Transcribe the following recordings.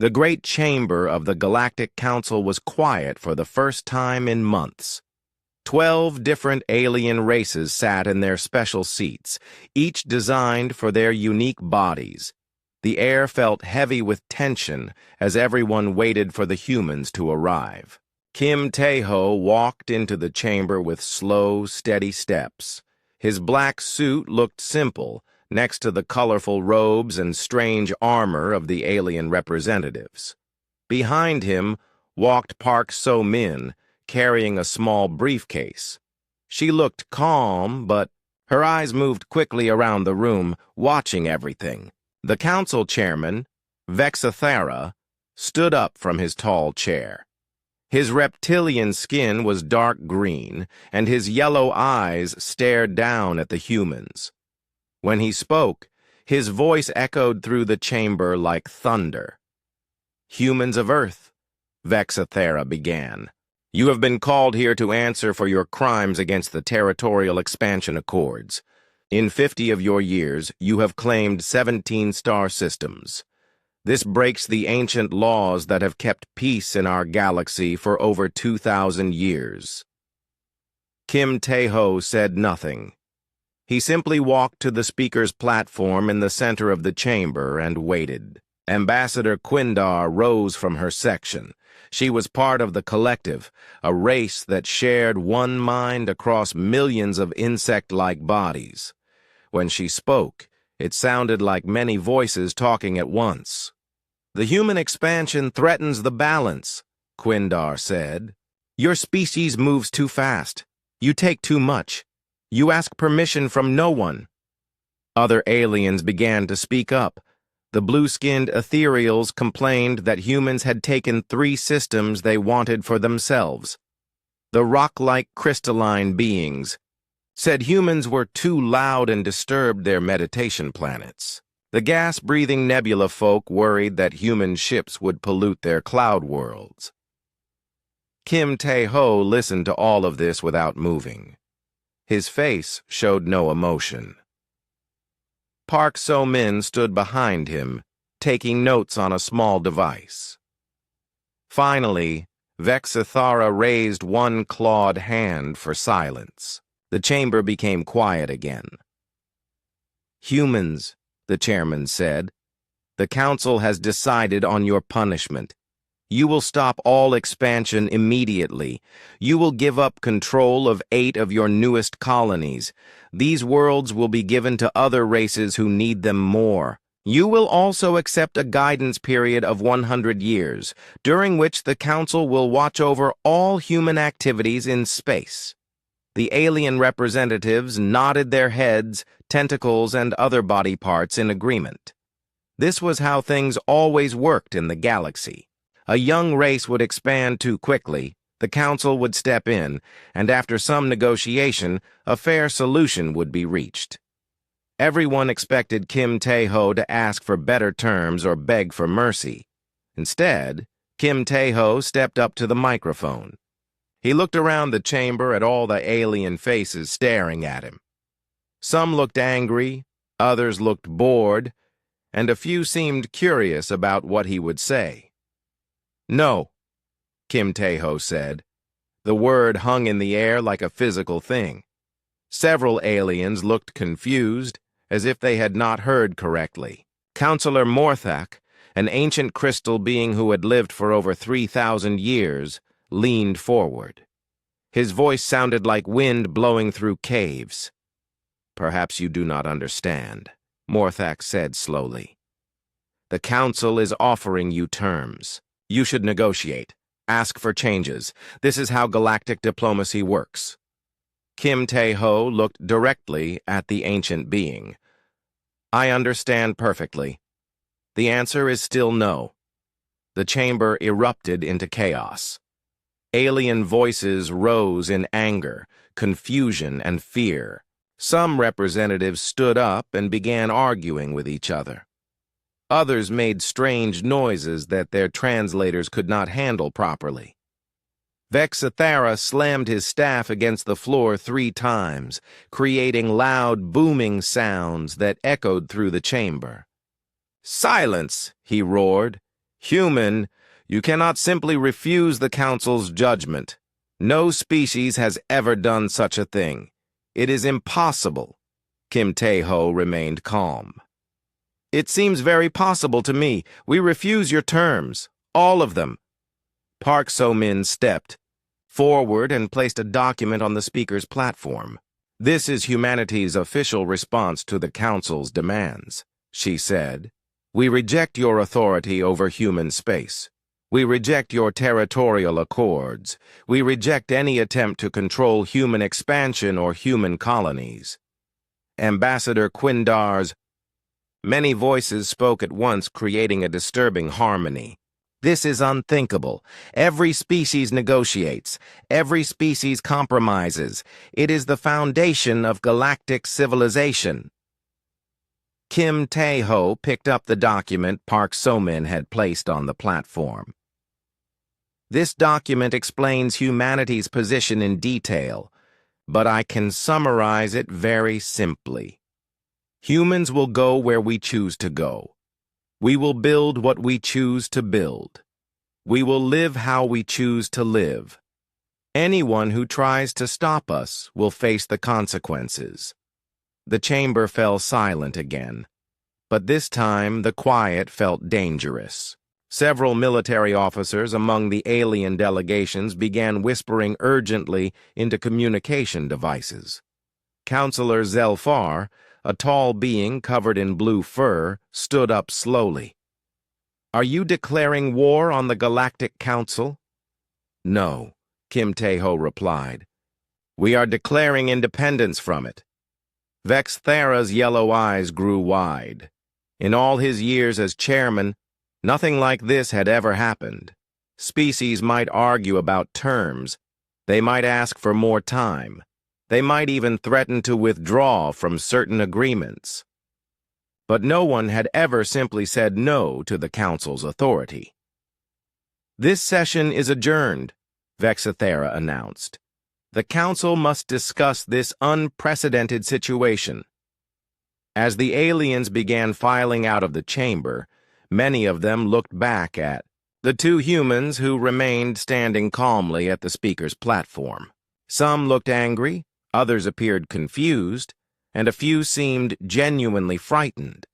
The great chamber of the Galactic Council was quiet for the first time in months. 12 different alien races sat in their special seats, each designed for their unique bodies. The air felt heavy with tension as everyone waited for the humans to arrive. Kim Tae-ho walked into the chamber with slow, steady steps. His black suit looked simple, next to the colorful robes and strange armor of the alien representatives. Behind him walked Park So-min, carrying a small briefcase. She looked calm, but her eyes moved quickly around the room, watching everything. The council chairman, Vexathera, stood up from his tall chair. His reptilian skin was dark green, and his yellow eyes stared down at the humans. When he spoke, his voice echoed through the chamber like thunder. "Humans of Earth," Vexathera began, "you have been called here to answer for your crimes against the Territorial Expansion Accords. In 50 of your years, you have claimed 17 star systems. This breaks the ancient laws that have kept peace in our galaxy for over 2,000 years." Kim Tae-ho said nothing. He simply walked to the speaker's platform in the center of the chamber and waited. Ambassador Quindar rose from her section. She was part of the collective, a race that shared one mind across millions of insect-like bodies. When she spoke, it sounded like many voices talking at once. "The human expansion threatens the balance," Quindar said. "Your species moves too fast. You take too much. You ask permission from no one." Other aliens began to speak up. The blue-skinned ethereals complained that humans had taken 3 systems they wanted for themselves. The rock-like crystalline beings said humans were too loud and disturbed their meditation planets. The gas-breathing nebula folk worried that human ships would pollute their cloud worlds. Kim Tae-ho listened to all of this without moving. His face showed no emotion. Park So-min stood behind him, taking notes on a small device. Finally, Vexathara raised one clawed hand for silence. The chamber became quiet again. "Humans," the chairman said, "the council has decided on your punishment. You will stop all expansion immediately. You will give up control of 8 of your newest colonies. These worlds will be given to other races who need them more. You will also accept a guidance period of 100 years, during which the Council will watch over all human activities in space." The alien representatives nodded their heads, tentacles, and other body parts in agreement. This was how things always worked in the galaxy. A young race would expand too quickly, the council would step in, and after some negotiation, a fair solution would be reached. Everyone expected Kim Tae-ho to ask for better terms or beg for mercy. Instead, Kim Tae-ho stepped up to the microphone. He looked around the chamber at all the alien faces staring at him. Some looked angry, others looked bored, and a few seemed curious about what he would say. "No," Kim Tae-ho said. The word hung in the air like a physical thing. Several aliens looked confused, as if they had not heard correctly. Counselor Morthak, an ancient crystal being who had lived for over 3,000 years, leaned forward. His voice sounded like wind blowing through caves. "Perhaps you do not understand," Morthak said slowly. "The council is offering you terms. You should negotiate. Ask for changes. This is how galactic diplomacy works." Kim Tae-ho looked directly at the ancient being. "I understand perfectly. The answer is still no." The chamber erupted into chaos. Alien voices rose in anger, confusion, and fear. Some representatives stood up and began arguing with each other. Others made strange noises that their translators could not handle properly. Vexathera slammed his staff against the floor 3 times, creating loud, booming sounds that echoed through the chamber. "Silence!" he roared. Human, you cannot simply refuse the Council's judgment. No species has ever done such a thing. It is impossible. Kim Tae-ho remained calm. It seems very possible to me. We refuse your terms. All of them. Park So-min stepped forward and placed a document on the speaker's platform. This is humanity's official response to the Council's demands, she said. We reject your authority over human space. We reject your territorial accords. We reject any attempt to control human expansion or human colonies. Ambassador Quindar's many voices spoke at once, creating a disturbing harmony. This is unthinkable. Every species negotiates. Every species compromises. It is the foundation of galactic civilization. Kim Tae-ho picked up the document Park So-min had placed on the platform. This document explains humanity's position in detail, but I can summarize it very simply. Humans will go where we choose to go. We will build what we choose to build. We will live how we choose to live. Anyone who tries to stop us will face the consequences. The chamber fell silent again, but this time the quiet felt dangerous. Several military officers among the alien delegations began whispering urgently into communication devices. Counselor Zelfar, a tall being covered in blue fur, stood up slowly. Are you declaring war on the Galactic Council? No, Kim Tae-ho replied. We are declaring independence from it. Vexthera's yellow eyes grew wide. In all his years as chairman, nothing like this had ever happened. Species might argue about terms. They might ask for more time. They might even threaten to withdraw from certain agreements. But no one had ever simply said no to the Council's authority. This session is adjourned, Vexthera announced. The Council must discuss this unprecedented situation. As the aliens began filing out of the chamber, many of them looked back at the two humans who remained standing calmly at the speaker's platform. Some looked angry, others appeared confused, and a few seemed genuinely frightened.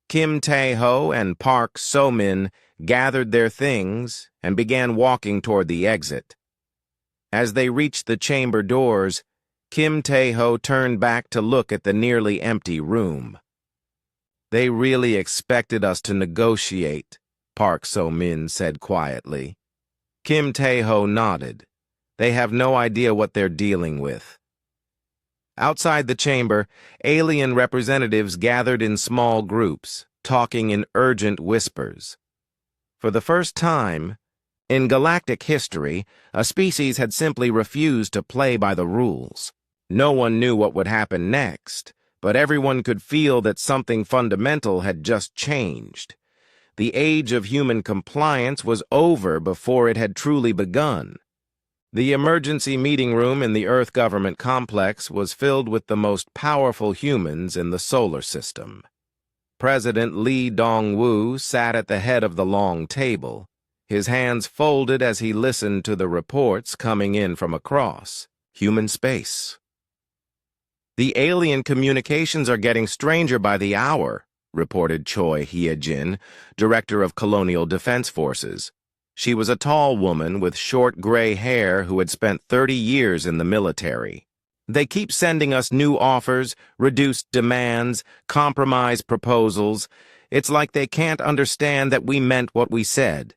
Kim Tae-ho and Park So-min gathered their things and began walking toward the exit. As they reached the chamber doors, Kim Tae-ho turned back to look at the nearly empty room. They really expected us to negotiate, Park So-min said quietly. Kim Tae-ho nodded. They have no idea what they're dealing with. Outside the chamber, alien representatives gathered in small groups, talking in urgent whispers. For the first time in galactic history, a species had simply refused to play by the rules. No one knew what would happen next, but everyone could feel that something fundamental had just changed. The age of human compliance was over before it had truly begun. The emergency meeting room in the Earth government complex was filled with the most powerful humans in the solar system. President Lee Dong-woo sat at the head of the long table, his hands folded as he listened to the reports coming in from across human space. The alien communications are getting stranger by the hour, reported Choi Hye-jin, director of Colonial Defense Forces. She was a tall woman with short gray hair who had spent 30 years in the military. They keep sending us new offers, reduced demands, compromise proposals. It's like they can't understand that we meant what we said.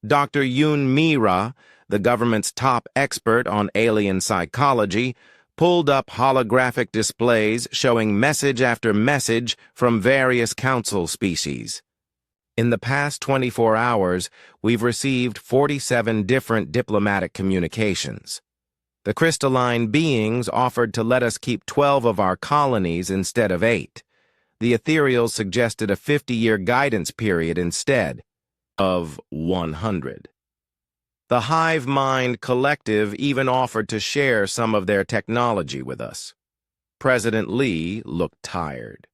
Dr. Yoon Mi-ra, the government's top expert on alien psychology, pulled up holographic displays showing message after message from various council species. In the past 24 hours, we've received 47 different diplomatic communications. The crystalline beings offered to let us keep 12 of our colonies instead of 8. The ethereals suggested a 50-year guidance period instead of 100. The Hive Mind Collective even offered to share some of their technology with us. President Lee looked tired.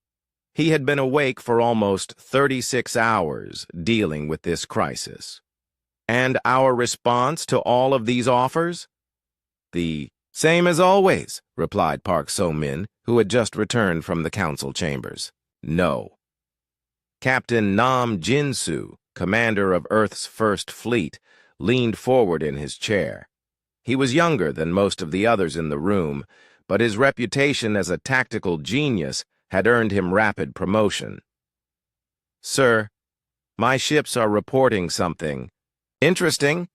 He had been awake for almost 36 hours dealing with this crisis. And our response to all of these offers? The same as always, replied Park So-min, who had just returned from the council chambers. No. Captain Nam Jin-soo, commander of Earth's First Fleet, leaned forward in his chair. He was younger than most of the others in the room, but his reputation as a tactical genius had earned him rapid promotion. Sir, my ships are reporting something. Interesting.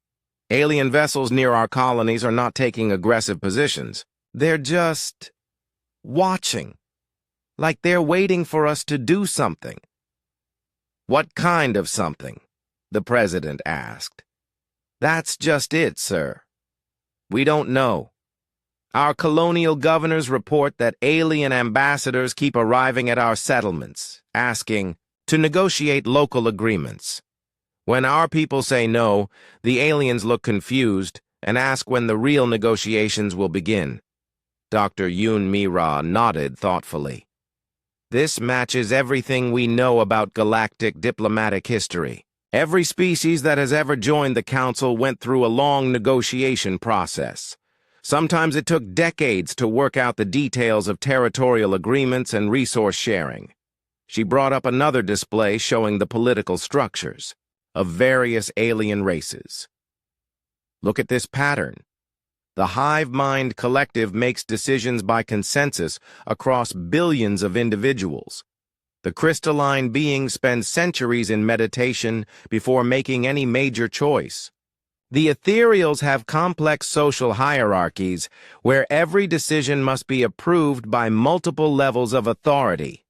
Alien vessels near our colonies are not taking aggressive positions. They're just watching, like they're waiting for us to do something. What kind of something? The president asked. That's just it, sir. We don't know. Our colonial governors report that alien ambassadors keep arriving at our settlements, asking to negotiate local agreements. When our people say no, the aliens look confused and ask when the real negotiations will begin. Dr. Yoon Mi-ra nodded thoughtfully. This matches everything we know about galactic diplomatic history. Every species that has ever joined the Council went through a long negotiation process. Sometimes it took decades to work out the details of territorial agreements and resource sharing. She brought up another display showing the political structures of various alien races. Look at this pattern. The hive mind collective makes decisions by consensus across billions of individuals. The crystalline being spends centuries in meditation before making any major choice. The ethereals have complex social hierarchies where every decision must be approved by multiple levels of authority.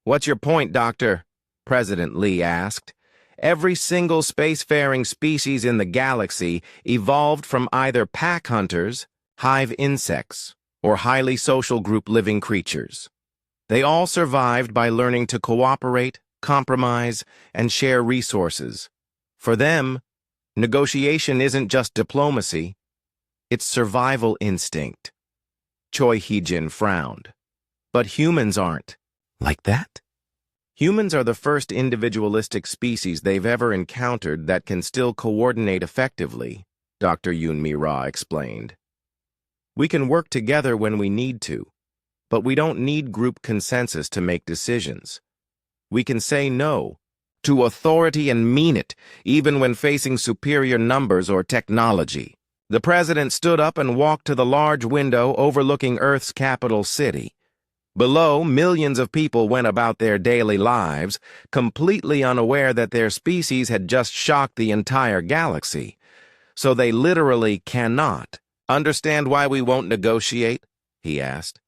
What's your point, Doctor? President Lee asked. Every single spacefaring species in the galaxy evolved from either pack hunters, hive insects, or highly social group living creatures. They all survived by learning to cooperate, compromise, and share resources. For them, negotiation isn't just diplomacy, it's survival instinct. Choi Hee-jin frowned. But humans aren't like that. Humans are the first individualistic species they've ever encountered that can still coordinate effectively, Dr. Yoon Mi-ra explained. We can work together when we need to, but we don't need group consensus to make decisions. We can say no to authority and mean it, even when facing superior numbers or technology. The president stood up and walked to the large window overlooking Earth's capital city. Below, millions of people went about their daily lives, completely unaware that their species had just shocked the entire galaxy. So they literally cannot. Understand why we won't negotiate? He asked.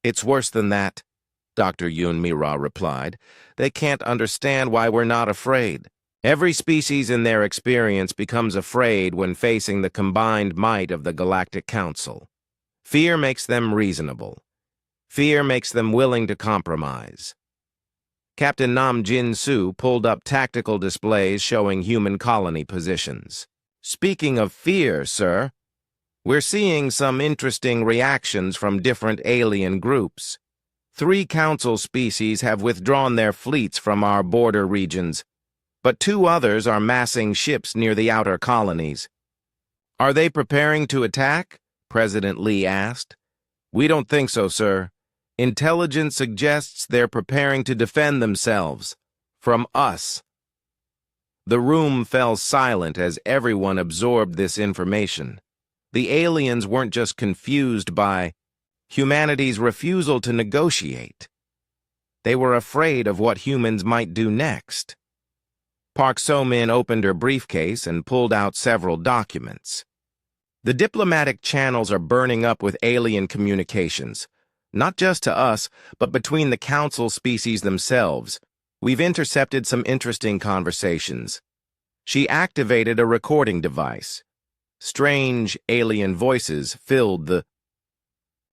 It's worse than that, Dr. Yoon Mi-ra replied. They can't understand why we're not afraid. Every species in their experience becomes afraid when facing the combined might of the Galactic Council. Fear makes them reasonable. Fear makes them willing to compromise. Captain Nam Jin-soo pulled up tactical displays showing human colony positions. Speaking of fear, sir, we're seeing some interesting reactions from different alien groups. 3 council species have withdrawn their fleets from our border regions, but 2 others are massing ships near the outer colonies. Are they preparing to attack? President Lee asked. We don't think so, sir. Intelligence suggests they're preparing to defend themselves from us. The room fell silent as everyone absorbed this information. The aliens weren't just confused by humanity's refusal to negotiate. They were afraid of what humans might do next. Park So-min opened her briefcase and pulled out several documents. The diplomatic channels are burning up with alien communications. Not just to us, but between the council species themselves. We've intercepted some interesting conversations. She activated a recording device. Strange alien voices filled the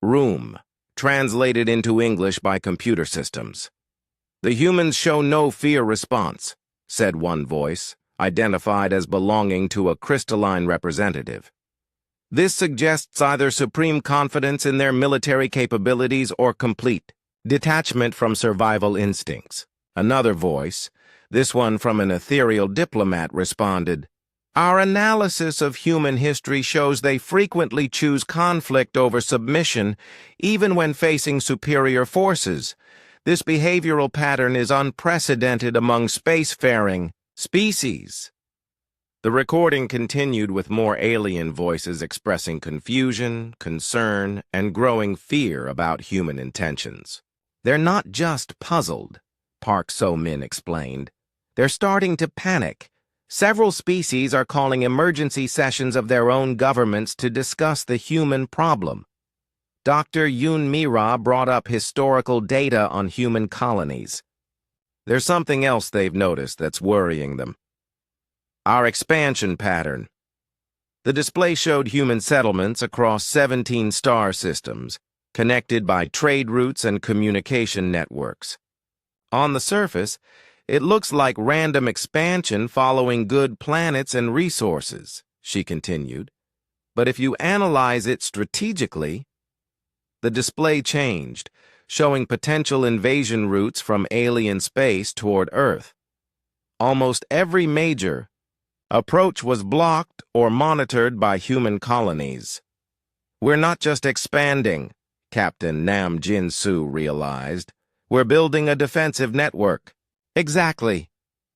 room, translated into English by computer systems. The humans show no fear response, said one voice, identified as belonging to a crystalline representative. This suggests either supreme confidence in their military capabilities or complete Detachment from survival instincts. Another voice, this one from an ethereal diplomat, responded, "Our analysis of human history shows they frequently choose conflict over submission, even when facing superior forces. This behavioral pattern is unprecedented among spacefaring species." The recording continued with more alien voices expressing confusion, concern, and growing fear about human intentions. "They're not just puzzled," Park So-min explained. "They're starting to panic. Several species are calling emergency sessions of their own governments to discuss the human problem." Dr. Yoon Mi-ra brought up historical data on human colonies. "There's something else they've noticed that's worrying them. Our expansion pattern." The display showed human settlements across 17 star systems, connected by trade routes and communication networks. "On the surface, it looks like random expansion following good planets and resources," she continued. "But if you analyze it strategically..." The display changed, showing potential invasion routes from alien space toward Earth. Almost every major approach was blocked or monitored by human colonies. "We're not just expanding," Captain Nam Jin-soo realized. "We're building a defensive network." "Exactly,"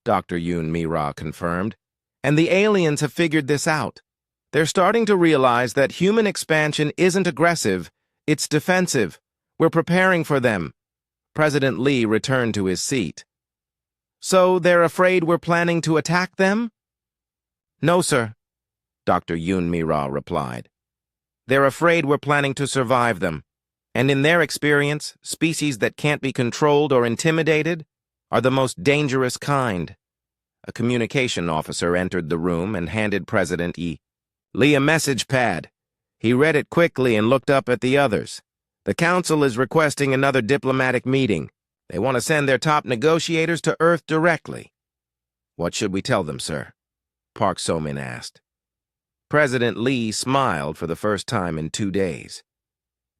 Dr. Yoon Mi-ra confirmed. "And the aliens have figured this out. They're starting to realize that human expansion isn't aggressive, it's defensive. We're preparing for them." President Lee returned to his seat. "So they're afraid we're planning to attack them?" "No, sir," Dr. Yoon Mi-ra replied. "They're afraid we're planning to survive them. And in their experience, species that can't be controlled or intimidated are the most dangerous kind." A communication officer entered the room and handed President Lee a message pad. He read it quickly and looked up at the others. "The Council is requesting another diplomatic meeting. They want to send their top negotiators to Earth directly." "What should we tell them, sir?" Park So-min asked. President Lee smiled for the first time in 2 days.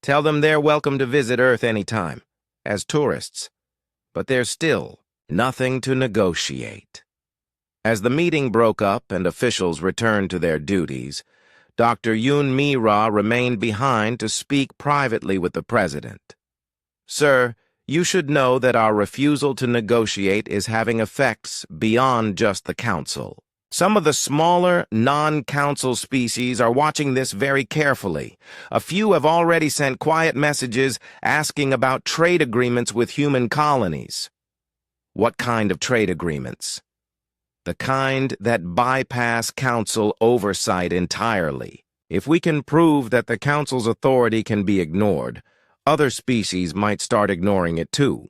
"Tell them they're welcome to visit Earth anytime, as tourists. But there's still nothing to negotiate." As the meeting broke up and officials returned to their duties, Dr. Yoon Mi-ra remained behind to speak privately with the president. "Sir, you should know that our refusal to negotiate is having effects beyond just the Council. Some of the smaller, non-Council species are watching this very carefully. A few have already sent quiet messages asking about trade agreements with human colonies." "What kind of trade agreements?" "The kind that bypass Council oversight entirely. If we can prove that the Council's authority can be ignored, other species might start ignoring it too."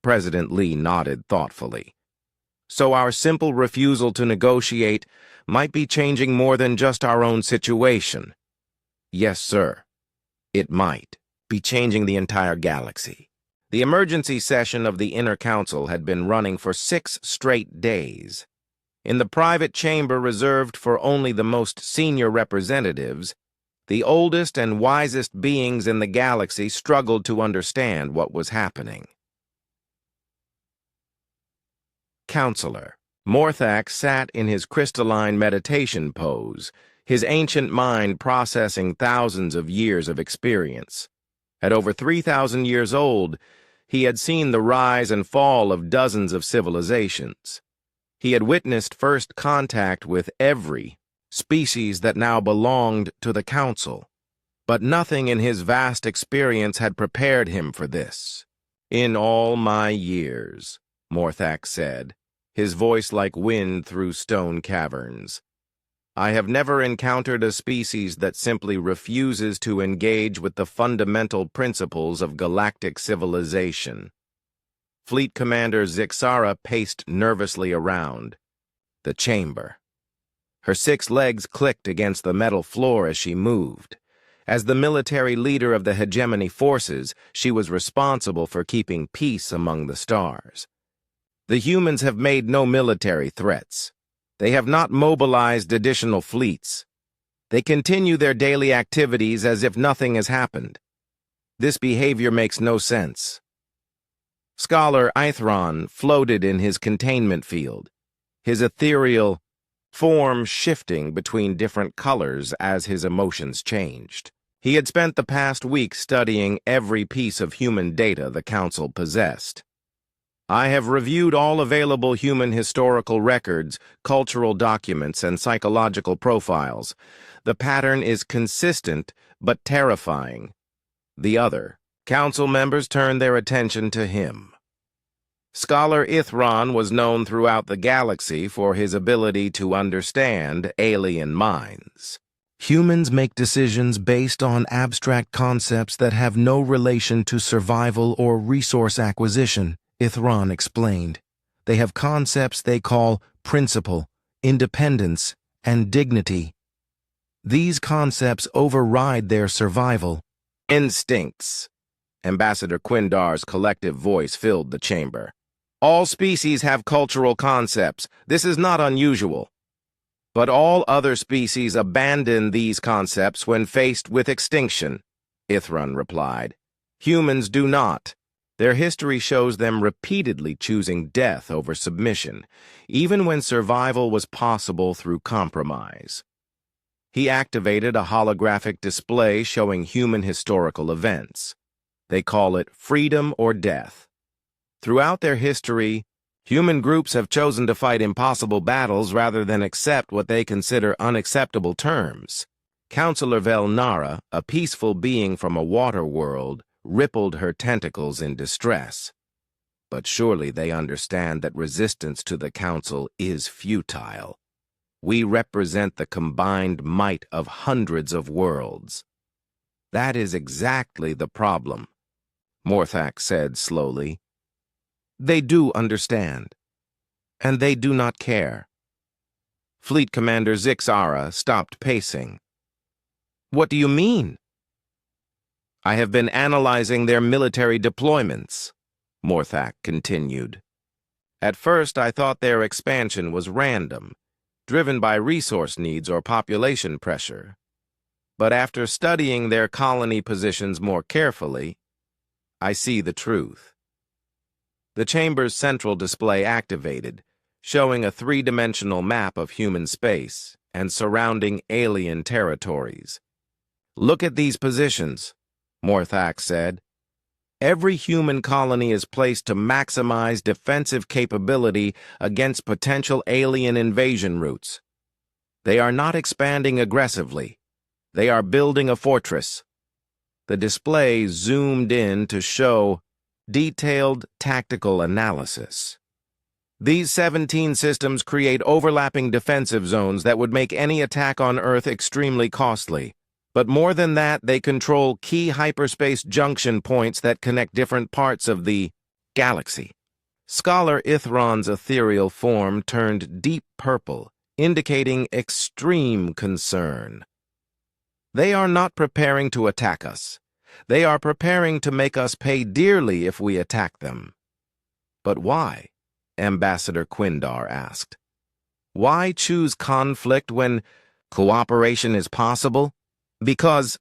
President Lee nodded thoughtfully. "So our simple refusal to negotiate might be changing more than just our own situation." "Yes, sir. It might be changing the entire galaxy." The emergency session of the Inner Council had been running for 6 straight days. In the private chamber reserved for only the most senior representatives, the oldest and wisest beings in the galaxy struggled to understand what was happening. Counselor. Morthak sat in his crystalline meditation pose, his ancient mind processing thousands of years of experience. At over 3,000 years old, he had seen the rise and fall of dozens of civilizations. He had witnessed first contact with every species that now belonged to the Council. But nothing in his vast experience had prepared him for this. "In all my years," Morthak said, his voice like wind through stone caverns, "I have never encountered a species that simply refuses to engage with the fundamental principles of galactic civilization." Fleet Commander Zixara paced nervously around the chamber. Her 6 legs clicked against the metal floor as she moved. As the military leader of the hegemony forces, she was responsible for keeping peace among the stars. "The humans have made no military threats. They have not mobilized additional fleets. They continue their daily activities as if nothing has happened. This behavior makes no sense." Scholar Ithron floated in his containment field, his ethereal form shifting between different colors as his emotions changed. He had spent the past week studying every piece of human data the Council possessed. I have reviewed all available human historical records, cultural documents, and psychological profiles. The pattern is consistent but terrifying. The other Council members turned their attention to him. Scholar Ithron was known throughout the galaxy for his ability to understand alien minds. Humans make decisions based on abstract concepts that have no relation to survival or resource acquisition, Ithron explained. They have concepts they call principle, independence, and dignity. These concepts override their survival instincts. Ambassador Quindar's collective voice filled the chamber. All species have cultural concepts. This is not unusual. But all other species abandon these concepts when faced with extinction, Ithron replied. Humans do not. Their history shows them repeatedly choosing death over submission, even when survival was possible through compromise. He activated a holographic display showing human historical events. They call it freedom or death. Throughout their history, human groups have chosen to fight impossible battles rather than accept what they consider unacceptable terms. Counselor Velnara, a peaceful being from a water world, rippled her tentacles in distress. But surely they understand that resistance to the Council is futile. We represent the combined might of hundreds of worlds. That is exactly the problem, Morthak said slowly. They do understand, and they do not care. Fleet Commander Zixara stopped pacing. What do you mean? I have been analyzing their military deployments, Morthak continued. At first, I thought their expansion was random, driven by resource needs or population pressure. But after studying their colony positions more carefully, I see the truth. The chamber's central display activated, showing a three-dimensional map of human space and surrounding alien territories. Look at these positions, Morthak said. Every human colony is placed to maximize defensive capability against potential alien invasion routes. They are not expanding aggressively. They are building a fortress. The display zoomed in to show detailed tactical analysis. These 17 systems create overlapping defensive zones that would make any attack on Earth extremely costly. But more than that, they control key hyperspace junction points that connect different parts of the galaxy. Scholar Ithron's ethereal form turned deep purple, indicating extreme concern. They are not preparing to attack us. They are preparing to make us pay dearly if we attack them. But why? Ambassador Quindar asked. Why choose conflict when cooperation is possible? Because,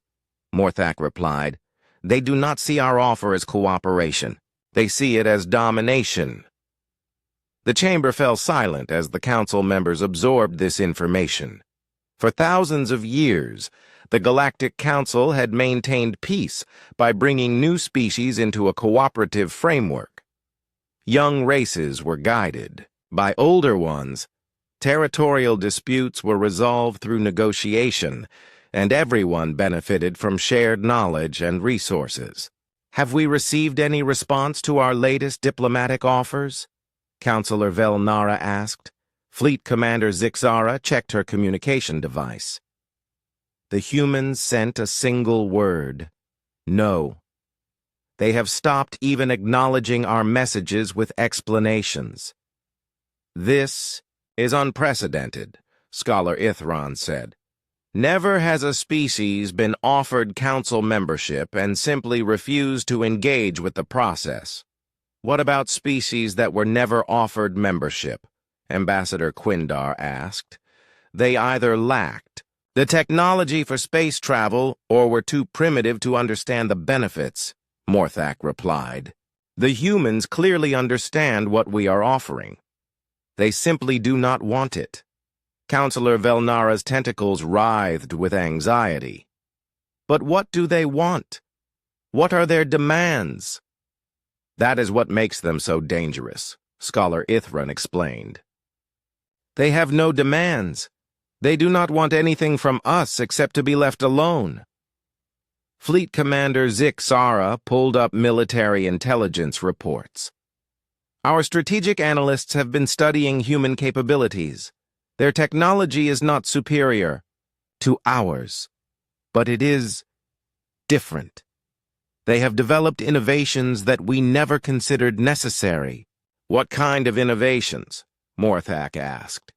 Morthak replied, they do not see our offer as cooperation. They see it as domination. The chamber fell silent as the council members absorbed this information. For thousands of years, the Galactic Council had maintained peace by bringing new species into a cooperative framework. Young races were guided. By older ones, territorial disputes were resolved through negotiation, and everyone benefited from shared knowledge and resources. Have we received any response to our latest diplomatic offers? Counselor Velnara asked. Fleet Commander Zixara checked her communication device. The humans sent a single word. No. They have stopped even acknowledging our messages with explanations. This is unprecedented, Scholar Ithron said. Never has a species been offered council membership and simply refused to engage with the process. What about species that were never offered membership? Ambassador Quindar asked. They either lacked the technology for space travel or were too primitive to understand the benefits, Morthak replied. The humans clearly understand what we are offering. They simply do not want it. Counselor Velnara's tentacles writhed with anxiety. But what do they want? What are their demands? That is what makes them so dangerous, Scholar Ithran explained. They have no demands. They do not want anything from us except to be left alone. Fleet Commander Zik Sara pulled up military intelligence reports. Our strategic analysts have been studying human capabilities. Their technology is not superior to ours, but it is different. They have developed innovations that we never considered necessary. What kind of innovations? Morthak asked.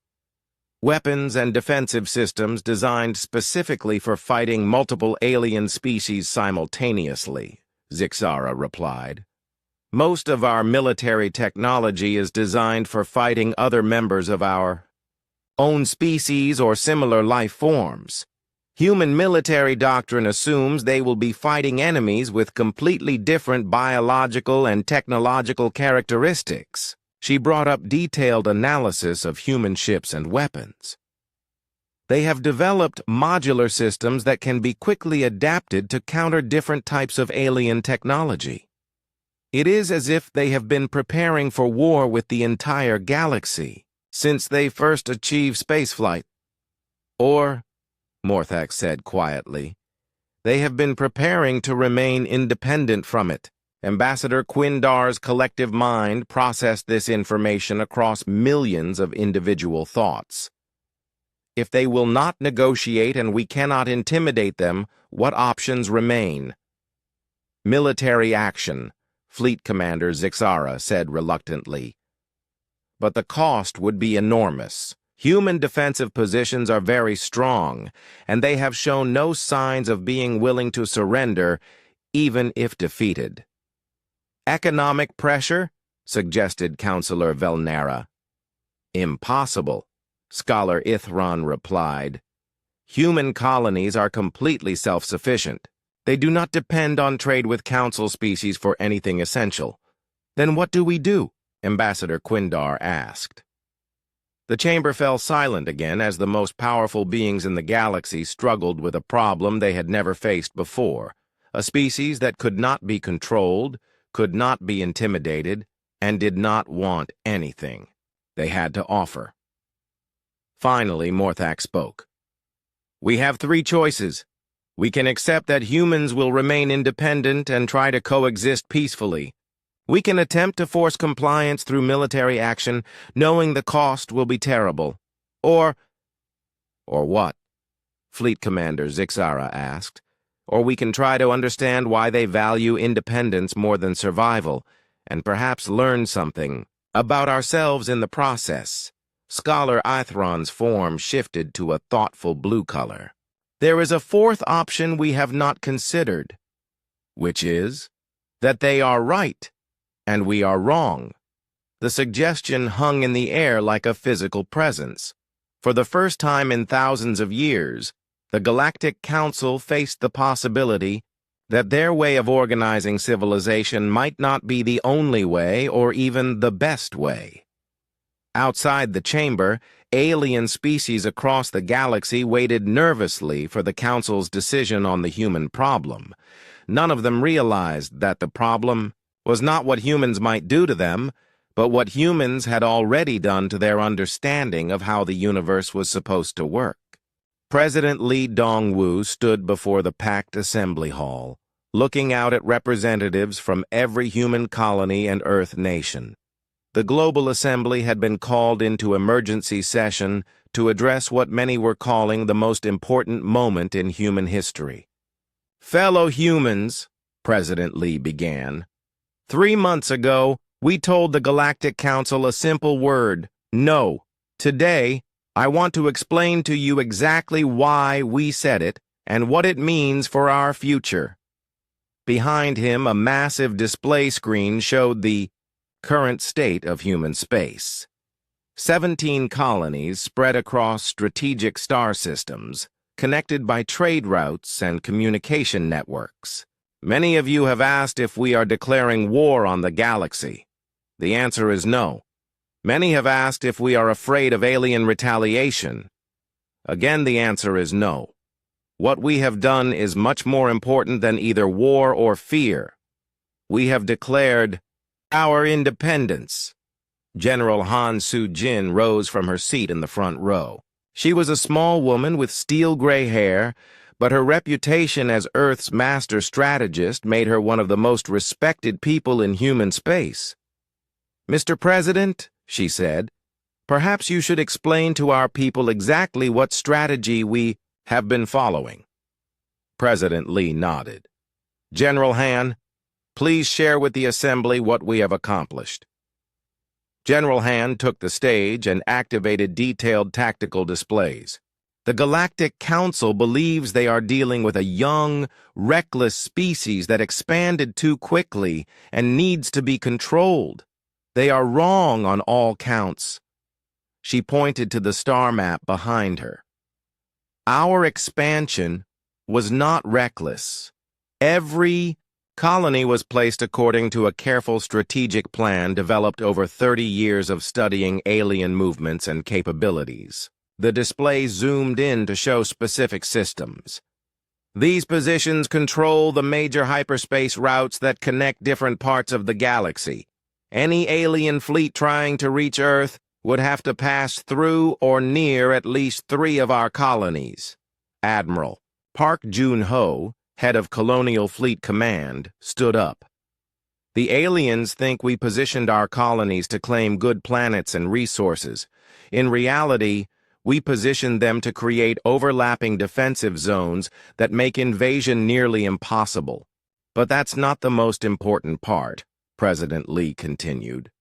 Weapons and defensive systems designed specifically for fighting multiple alien species simultaneously, Zik Sara replied. Most of our military technology is designed for fighting other members of our own species or similar life forms. Human military doctrine assumes they will be fighting enemies with completely different biological and technological characteristics. She brought up detailed analysis of human ships and weapons. They have developed modular systems that can be quickly adapted to counter different types of alien technology. It is as if they have been preparing for war with the entire galaxy since they first achieved spaceflight. Or, Morthak said quietly, they have been preparing to remain independent from it. Ambassador Quindar's collective mind processed this information across millions of individual thoughts. If they will not negotiate and we cannot intimidate them, what options remain? Military action, Fleet Commander Zik Sara said reluctantly. But the cost would be enormous. Human defensive positions are very strong, and they have shown no signs of being willing to surrender, even if defeated. Economic pressure? Suggested Counselor Velnara. Impossible, Scholar Ithran replied. Human colonies are completely self-sufficient. They do not depend on trade with council species for anything essential. Then what do we do? Ambassador Quindar asked. The chamber fell silent again as the most powerful beings in the galaxy struggled with a problem they had never faced before, a species that could not be controlled, could not be intimidated, and did not want anything they had to offer. Finally, Morthak spoke. We have three choices. We can accept that humans will remain independent and try to coexist peacefully. We can attempt to force compliance through military action, knowing the cost will be terrible. Or what? Fleet Commander Zik Sara asked. Or we can try to understand why they value independence more than survival, and perhaps learn something about ourselves in the process. Scholar Ithran's form shifted to a thoughtful blue color. There is a fourth option we have not considered, which is that they are right, and we are wrong. The suggestion hung in the air like a physical presence. For the first time in thousands of years, the Galactic Council faced the possibility that their way of organizing civilization might not be the only way or even the best way. Outside the chamber, alien species across the galaxy waited nervously for the Council's decision on the human problem. None of them realized that the problem was not what humans might do to them, but what humans had already done to their understanding of how the universe was supposed to work. President Li Dongwu stood before the packed assembly hall, looking out at representatives from every human colony and Earth nation. The Global Assembly had been called into emergency session to address what many were calling the most important moment in human history. Fellow humans, President Li began, 3 months ago, we told the Galactic Council a simple word, no. Today, I want to explain to you exactly why we said it and what it means for our future. Behind him, a massive display screen showed the current state of human space. 17 colonies spread across strategic star systems, connected by trade routes and communication networks. Many of you have asked if we are declaring war on the galaxy. The answer is no. Many have asked if we are afraid of alien retaliation. Again, the answer is no. What we have done is much more important than either war or fear. We have declared our independence. General Han Soo-jin rose from her seat in the front row. She was a small woman with steel-gray hair, but her reputation as Earth's master strategist made her one of the most respected people in human space. "Mr. President," she said, "perhaps you should explain to our people exactly what strategy we have been following." President Lee nodded. "General Han, please share with the Assembly what we have accomplished." General Han took the stage and activated detailed tactical displays. The Galactic Council believes they are dealing with a young, reckless species that expanded too quickly and needs to be controlled. They are wrong on all counts. She pointed to the star map behind her. Our expansion was not reckless. Every colony was placed according to a careful strategic plan developed over 30 years of studying alien movements and capabilities. The display zoomed in to show specific systems. These positions control the major hyperspace routes that connect different parts of the galaxy. Any alien fleet trying to reach Earth would have to pass through or near at least 3 of our colonies. Admiral Park Jun-ho, head of Colonial Fleet Command, stood up. "The aliens think we positioned our colonies to claim good planets and resources. In reality, we positioned them to create overlapping defensive zones that make invasion nearly impossible. But that's not the most important part," President Lee continued.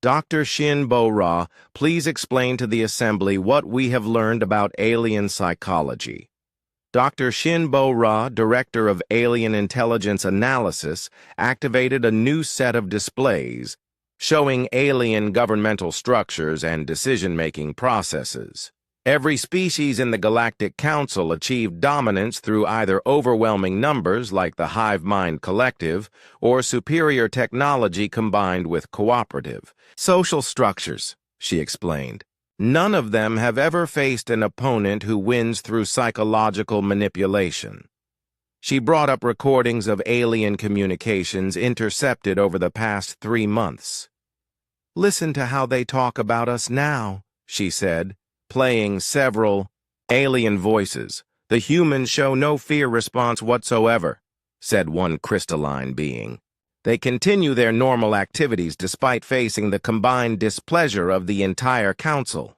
"Dr. Shin Bo-ra, please explain to the Assembly what we have learned about alien psychology." Dr. Shin Bo-ra, Director of Alien Intelligence Analysis, activated a new set of displays showing alien governmental structures and decision-making processes. Every species in the Galactic Council achieved dominance through either overwhelming numbers like the Hive Mind Collective or superior technology combined with cooperative social structures, she explained. None of them have ever faced an opponent who wins through psychological manipulation. She brought up recordings of alien communications intercepted over the past 3 months. "Listen to how they talk about us now," she said, playing several alien voices. "The humans show no fear response whatsoever," said one crystalline being. "They continue their normal activities despite facing the combined displeasure of the entire council.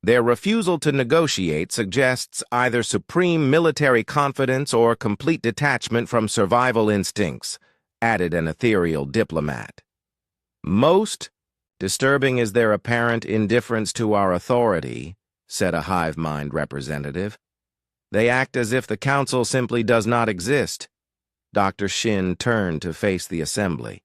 Their refusal to negotiate suggests either supreme military confidence or complete detachment from survival instincts," added an ethereal diplomat. "Most disturbing is their apparent indifference to our authority," said a hive mind representative. "They act as if the council simply does not exist." Dr. Shin turned to face the Assembly.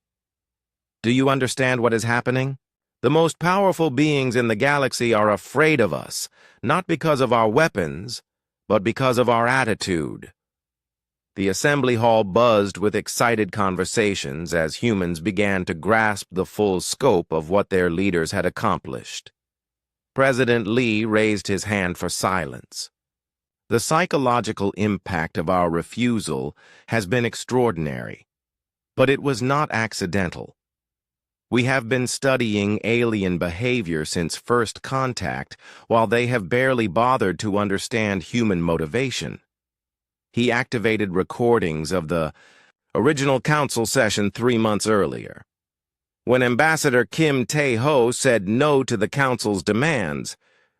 "Do you understand what is happening? The most powerful beings in the galaxy are afraid of us, not because of our weapons, but because of our attitude." The assembly hall buzzed with excited conversations as humans began to grasp the full scope of what their leaders had accomplished. President Lee raised his hand for silence. "The psychological impact of our refusal has been extraordinary, but it was not accidental. We have been studying alien behavior since first contact, while they have barely bothered to understand human motivation." He activated recordings of the original council session 3 months earlier. When Ambassador Kim Tae-ho said no to the council's demands,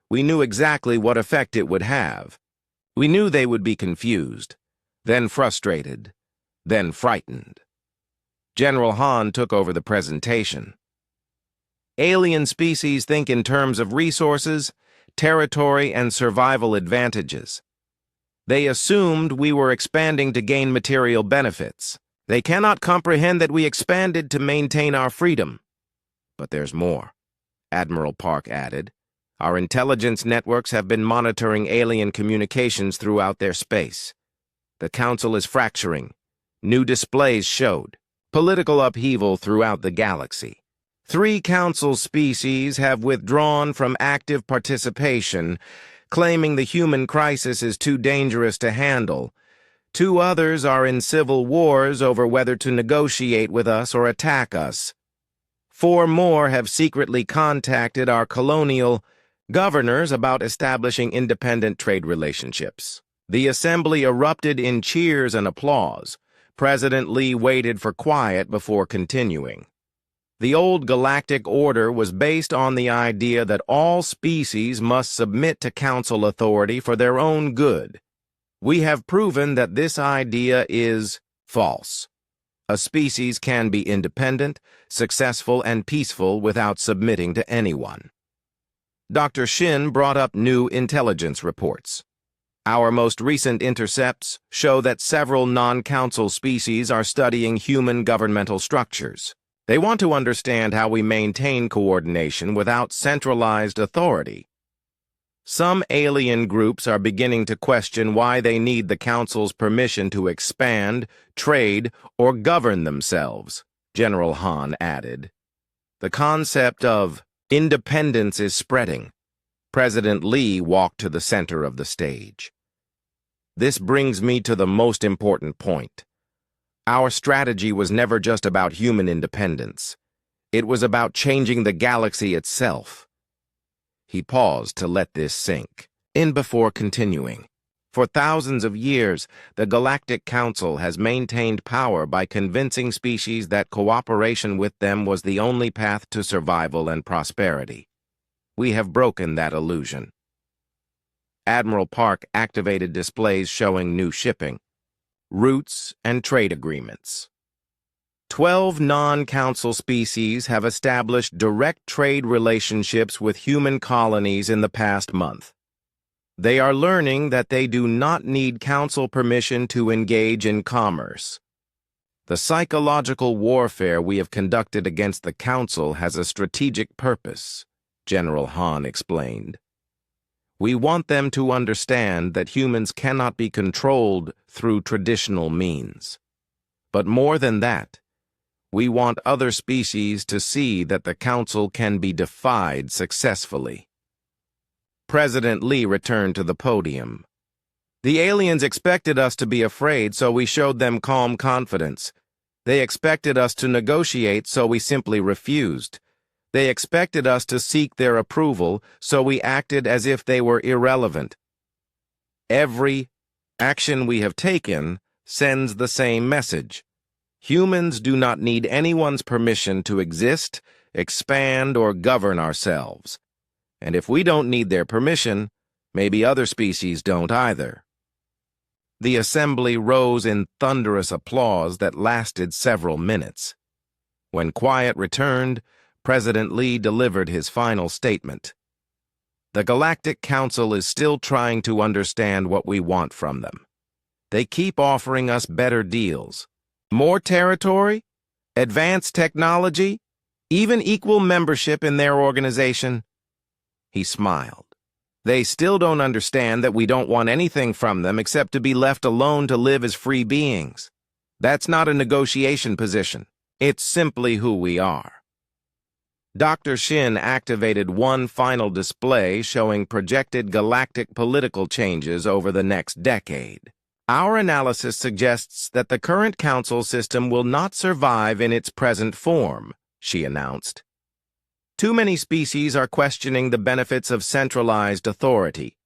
we knew exactly what effect it would have. We knew they would be confused, then frustrated, then frightened. General Han took over the presentation. "Alien species think in terms of resources, territory, and survival advantages. They assumed we were expanding to gain material benefits. They cannot comprehend that we expanded to maintain our freedom. But there's more," Admiral Park added. "Our intelligence networks have been monitoring alien communications throughout their space. The Council is fracturing. New displays showed political upheaval throughout the galaxy. 3 council species have withdrawn from active participation, claiming the human crisis is too dangerous to handle. 2 others are in civil wars over whether to negotiate with us or attack us. 4 more have secretly contacted our colonial governors about establishing independent trade relationships. The assembly erupted in cheers and applause. President Lee waited for quiet before continuing. The old galactic order was based on the idea that all species must submit to council authority for their own good. We have proven that this idea is false. A species can be independent, successful, and peaceful without submitting to anyone. Dr. Shin brought up new intelligence reports. Our most recent intercepts show that several non-council species are studying human governmental structures. They want to understand how we maintain coordination without centralized authority. Some alien groups are beginning to question why they need the Council's permission to expand, trade, or govern themselves, General Han added. The concept of independence is spreading. President Lee walked to the center of the stage. This brings me to the most important point. Our strategy was never just about human independence. It was about changing the galaxy itself. He paused to let this sink in before continuing. For thousands of years, the Galactic Council has maintained power by convincing species that cooperation with them was the only path to survival and prosperity. We have broken that illusion. Admiral Park activated displays showing new shipping, routes, and trade agreements. 12 non-council species have established direct trade relationships with human colonies in the past month. They are learning that they do not need council permission to engage in commerce. The psychological warfare we have conducted against the council has a strategic purpose, General Han explained. We want them to understand that humans cannot be controlled through traditional means. But more than that, we want other species to see that the Council can be defied successfully. President Lee returned to the podium. The aliens expected us to be afraid, so we showed them calm confidence. They expected us to negotiate, so we simply refused. They expected us to seek their approval, so we acted as if they were irrelevant. Every action we have taken sends the same message. Humans do not need anyone's permission to exist, expand, or govern ourselves. And if we don't need their permission, maybe other species don't either. The assembly rose in thunderous applause that lasted several minutes. When quiet returned, President Lee delivered his final statement. The Galactic Council is still trying to understand what we want from them. They keep offering us better deals. More territory, advanced technology, even equal membership in their organization. He smiled. They still don't understand that we don't want anything from them except to be left alone to live as free beings. That's not a negotiation position. It's simply who we are. Dr. Shin activated one final display showing projected galactic political changes over the next decade. Our analysis suggests that the current council system will not survive in its present form, she announced. Too many species are questioning the benefits of centralized authority.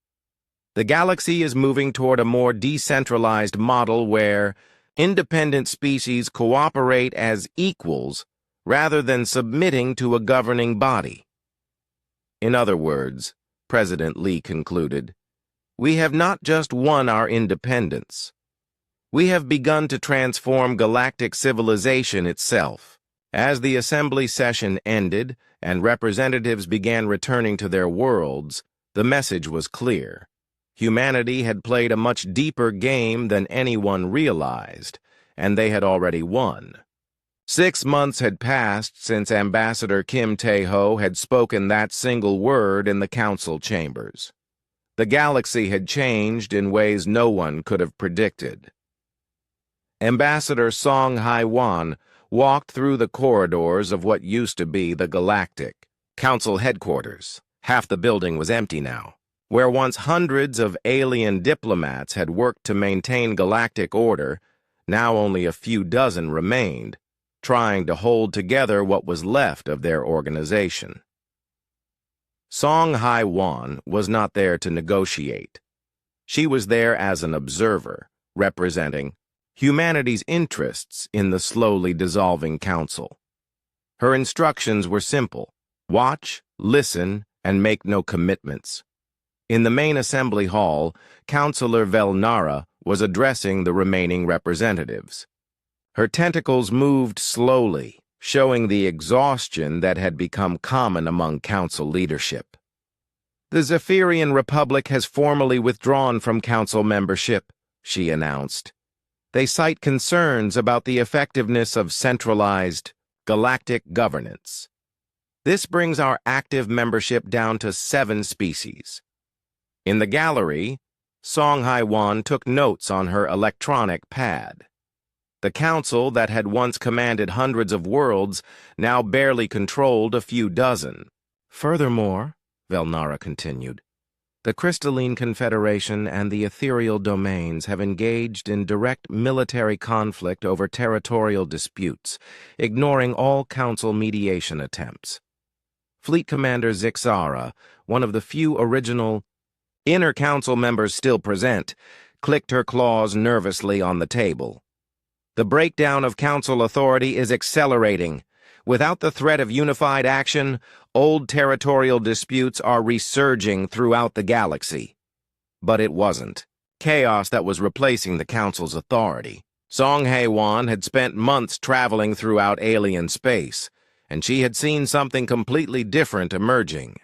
The galaxy is moving toward a more decentralized model where independent species cooperate as equals rather than submitting to a governing body. In other words, President Lee concluded, we have not just won our independence. We have begun to transform galactic civilization itself. As the assembly session ended and representatives began returning to their worlds, the message was clear. Humanity had played a much deeper game than anyone realized, and they had already won. 6 months had passed since Ambassador Kim Tae-ho had spoken that single word in the council chambers. The galaxy had changed in ways no one could have predicted. Ambassador Song Hai-wan walked through the corridors of what used to be the Galactic Council headquarters. Half the building was empty now. Where once hundreds of alien diplomats had worked to maintain galactic order, now only a few dozen remained, trying to hold together what was left of their organization. Song Hai-wan was not there to negotiate. She was there as an observer, representing humanity's interests in the slowly dissolving council. Her instructions were simple: watch, listen, and make no commitments. In the main assembly hall, Councillor Velnara was addressing the remaining representatives. Her tentacles moved slowly, showing the exhaustion that had become common among council leadership. "The Zephyrian Republic has formally withdrawn from council membership," she announced. "They cite concerns about the effectiveness of centralized galactic governance. This brings our active membership down to 7 species." In the gallery, Song Hai-wan took notes on her electronic pad. The council that had once commanded hundreds of worlds now barely controlled a few dozen. "Furthermore," Velnara continued, "the Crystalline Confederation and the Ethereal Domains have engaged in direct military conflict over territorial disputes, ignoring all council mediation attempts. Fleet Commander Zixara, one of the few original inner council members still present, clicked her claws nervously on the table. The breakdown of council authority is accelerating. Without the threat of unified action, old territorial disputes are resurging throughout the galaxy." But it wasn't chaos that was replacing the council's authority. Song Hai-wan had spent months traveling throughout alien space, and she had seen something completely different emerging.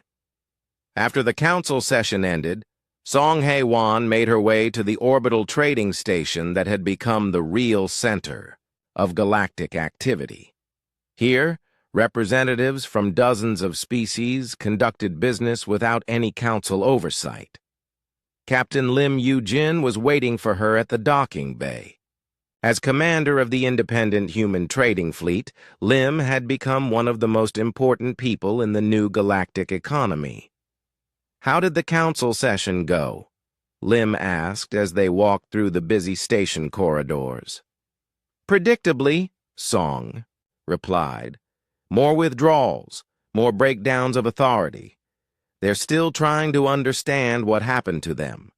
After the council session ended, Song Hai-wan made her way to the orbital trading station that had become the real center of galactic activity. Here, representatives from dozens of species conducted business without any council oversight. Captain Lim Yu-jin was waiting for her at the docking bay. As commander of the independent human trading fleet, Lim had become one of the most important people in the new galactic economy. "How did the council session go?" Lim asked as they walked through the busy station corridors. "Predictably," Song replied. "More withdrawals, more breakdowns of authority. They're still trying to understand what happened to them."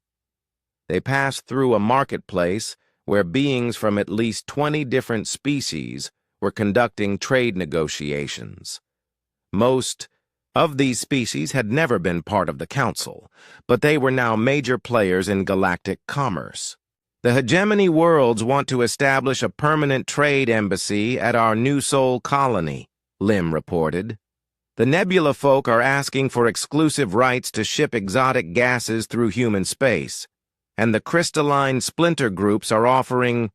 They passed through a marketplace where beings from at least 20 different species were conducting trade negotiations. Most of these species had never been part of the council, but they were now major players in galactic commerce. "The hegemony worlds want to establish a permanent trade embassy at our New Sol colony," Lim reported. "The Nebula folk are asking for exclusive rights to ship exotic gases through human space, and the crystalline splinter groups are offering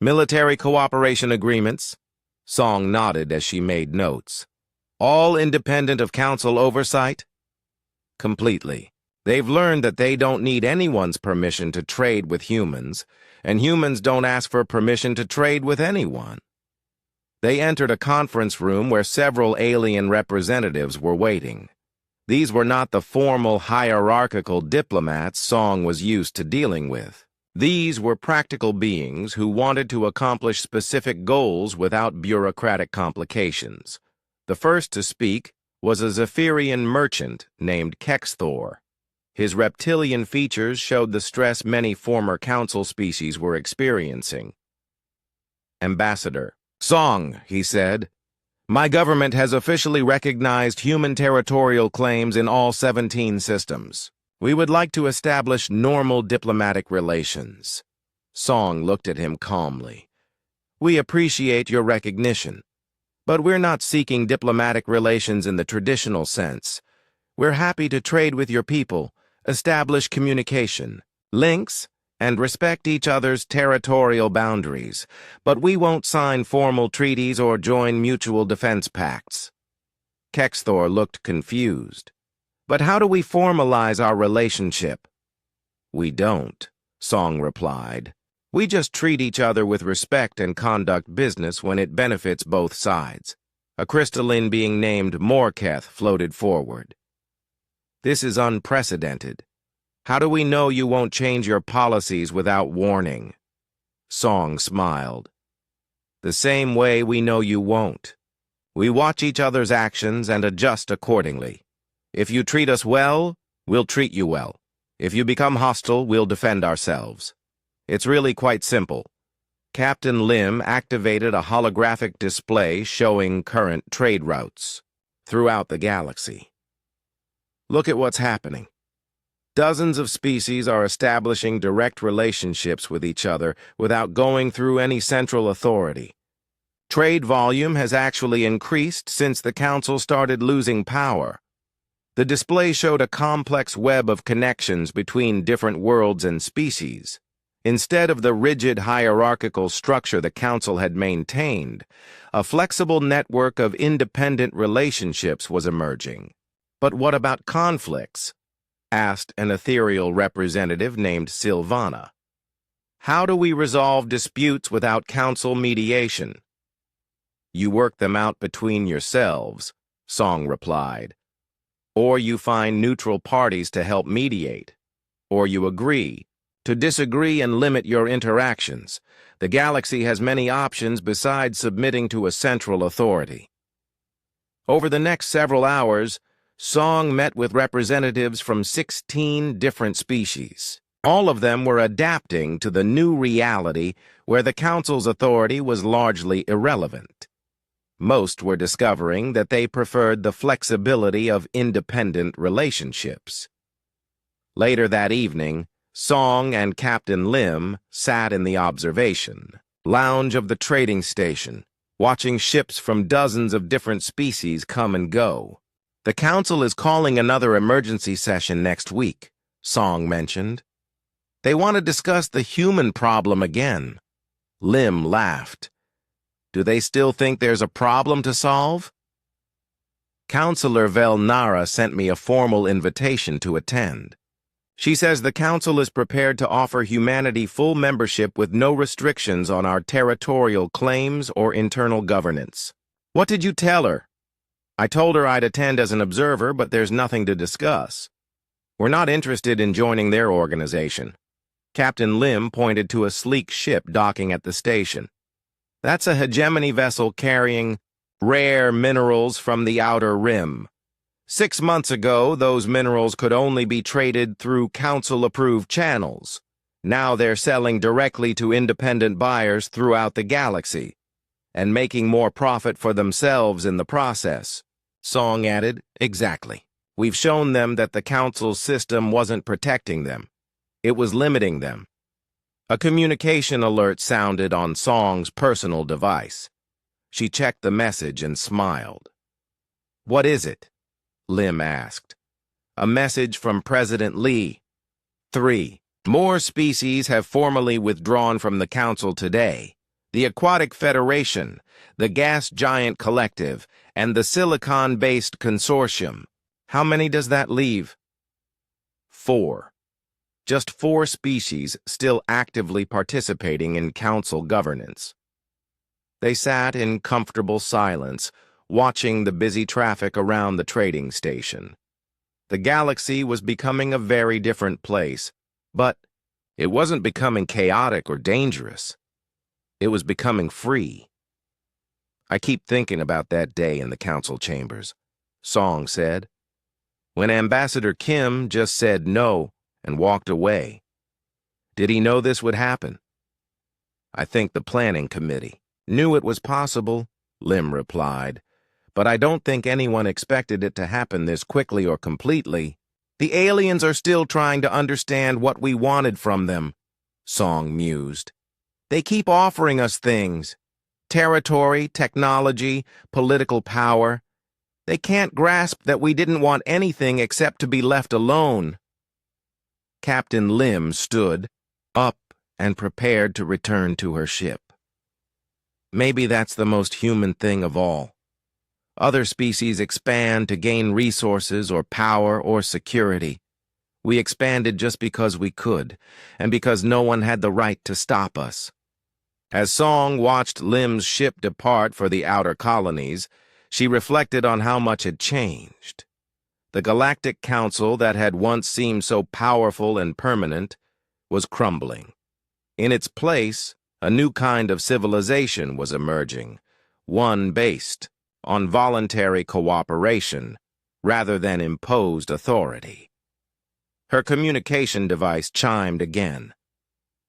military cooperation agreements." Song nodded as she made notes. "All independent of council oversight?" "Completely. They've learned that they don't need anyone's permission to trade with humans, and humans don't ask for permission to trade with anyone." They entered a conference room where several alien representatives were waiting. These were not the formal hierarchical diplomats Song was used to dealing with. These were practical beings who wanted to accomplish specific goals without bureaucratic complications. The first to speak was a Zephyrian merchant named Kexthor. His reptilian features showed the stress many former council species were experiencing. "Ambassador Song," he said, "my government has officially recognized human territorial claims in all 17 systems. We would like to establish normal diplomatic relations." Song looked at him calmly. "We appreciate your recognition, but we're not seeking diplomatic relations in the traditional sense. We're happy to trade with your people, establish communication, links, and respect each other's territorial boundaries, but we won't sign formal treaties or join mutual defense pacts." Kexthor looked confused. "But how do we formalize our relationship?" "We don't," Song replied. We just treat each other with respect and conduct business when it benefits both sides. A crystalline being named Morketh floated forward. This is unprecedented. How do we know you won't change your policies without warning? Song smiled. The same way we know you won't. We watch each other's actions and adjust accordingly. If you treat us well, we'll treat you well. If you become hostile, we'll defend ourselves. It's really quite simple. Captain Lim activated a holographic display showing current trade routes throughout the galaxy. Look at what's happening. Dozens of species are establishing direct relationships with each other without going through any central authority. Trade volume has actually increased since the Council started losing power. The display showed a complex web of connections between different worlds and species. Instead of the rigid hierarchical structure the Council had maintained, a flexible network of independent relationships was emerging. But what about conflicts? Asked an ethereal representative named Sylvana. How do we resolve disputes without Council mediation? You work them out between yourselves, Song replied. Or you find neutral parties to help mediate. Or you agree to disagree and limit your interactions. The galaxy has many options besides submitting to a central authority. Over the next several hours, Song met with representatives from 16 different species. All of them were adapting to the new reality where the Council's authority was largely irrelevant. Most were discovering that they preferred the flexibility of independent relationships. Later that evening, Song and Captain Lim sat in the observation lounge of the trading station, watching ships from dozens of different species come and go. The Council is calling another emergency session next week, Song mentioned. They want to discuss the human problem again. Lim laughed. Do they still think there's a problem to solve? Counselor Velnara sent me a formal invitation to attend. She says the Council is prepared to offer humanity full membership with no restrictions on our territorial claims or internal governance. What did you tell her? I told her I'd attend as an observer, but there's nothing to discuss. We're not interested in joining their organization. Captain Lim pointed to a sleek ship docking at the station. That's a hegemony vessel carrying rare minerals from the Outer Rim. 6 months ago, those minerals could only be traded through Council-approved channels. Now they're selling directly to independent buyers throughout the galaxy, and making more profit for themselves in the process. Song added, exactly. We've shown them that the Council's system wasn't protecting them. It was limiting them. A communication alert sounded on Song's personal device. She checked the message and smiled. What is it? Lim asked. A message from President Lee. 3. More species have formally withdrawn from the Council today. The Aquatic Federation, the Gas Giant Collective, and the Silicon-based Consortium. How many does that leave? 4. Just 4 species still actively participating in Council governance. They sat in comfortable silence, watching the busy traffic around the trading station. The galaxy was becoming a very different place, but it wasn't becoming chaotic or dangerous. It was becoming free. I keep thinking about that day in the Council chambers, Song said, when Ambassador Kim just said no and walked away. Did he know this would happen? I think the planning committee knew it was possible, Lim replied, but I don't think anyone expected it to happen this quickly or completely. The aliens are still trying to understand what we wanted from them, Song mused. They keep offering us things. Territory, technology, political power. They can't grasp that we didn't want anything except to be left alone. Captain Lim stood up and prepared to return to her ship. Maybe that's the most human thing of all. Other species expand to gain resources or power or security. We expanded just because we could, and because no one had the right to stop us. As Song watched Lim's ship depart for the outer colonies, she reflected on how much had changed. The Galactic Council that had once seemed so powerful and permanent was crumbling. In its place, a new kind of civilization was emerging, one based on voluntary cooperation rather than imposed authority. Her communication device chimed again.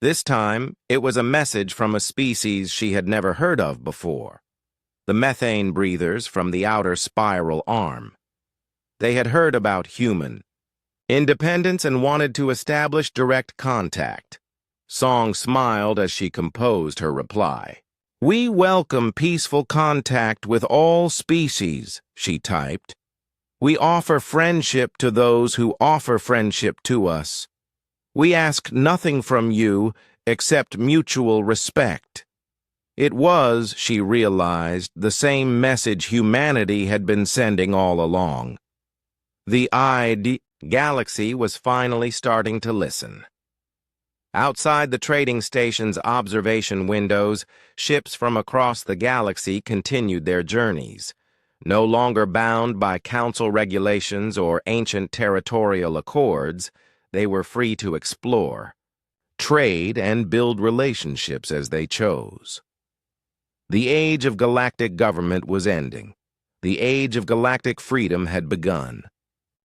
This time, it was a message from a species she had never heard of before, the methane breathers from the outer spiral arm. They had heard about human independence and wanted to establish direct contact. Song smiled as she composed her reply. "We welcome peaceful contact with all species," she typed. "We offer friendship to those who offer friendship to us. We ask nothing from you except mutual respect." It was, she realized, the same message humanity had been sending all along. The galaxy was finally starting to listen. Outside the trading station's observation windows, ships from across the galaxy continued their journeys. No longer bound by council regulations or ancient territorial accords, they were free to explore, trade, and build relationships as they chose. The age of galactic government was ending. The age of galactic freedom had begun.